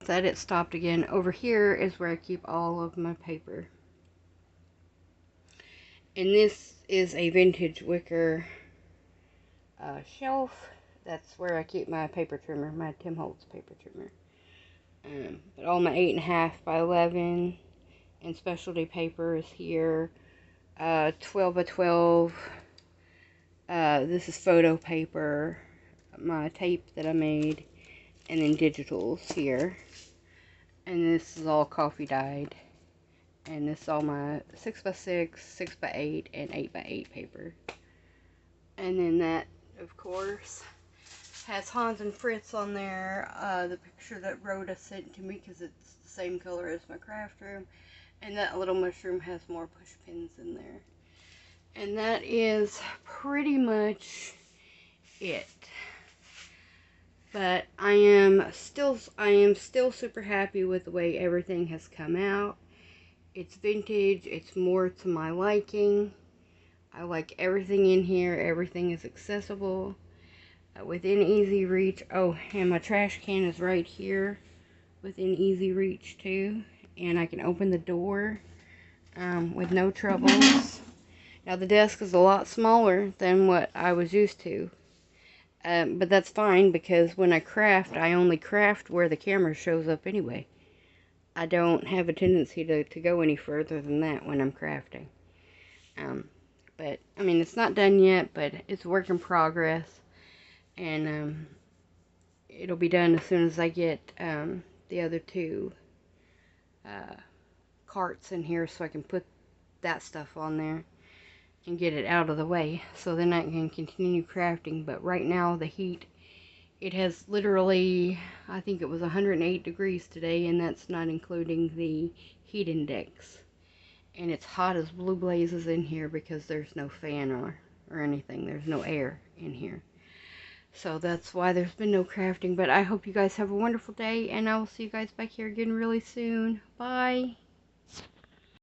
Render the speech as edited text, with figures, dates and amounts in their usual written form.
That it stopped again. Over here is where I keep all of my paper. And this is a vintage wicker shelf. That's where I keep my paper trimmer, my Tim Holtz paper trimmer. But all my 8.5 by 11 and specialty paper is here. 12 by 12. This is photo paper. My tape that I made. And then digitals here. And this is all coffee dyed. And this is all my 6x6, 6x8, and 8x8 paper. And then that, of course, has Hans and Fritz on there. The picture that Rhoda sent to me because it's the same color as my craft room. And that little mushroom has more push pins in there. And that is pretty much it. But I am still super happy with the way everything has come out. It's vintage, it's more to my liking. I like everything in here, everything is accessible, within easy reach. Oh, and my trash can is right here, within easy reach too. And I can open the door with no troubles. Now the desk is a lot smaller than what I was used to. But that's fine because when I craft, I only craft where the camera shows up anyway. I don't have a tendency to go any further than that when I'm crafting. But, I mean, it's not done yet, but it's a work in progress. And it'll be done as soon as I get the other two carts in here so I can put that stuff on there and get it out of the way. So then I can continue crafting. But right now, the heat, it has literally, I think it was 108 degrees today, and that's not including the heat index. And it's hot as blue blazes in here because there's no fan or anything. There's no air in here. So that's why there's been no crafting. But I hope you guys have a wonderful day, and I will see you guys back here again really soon. Bye!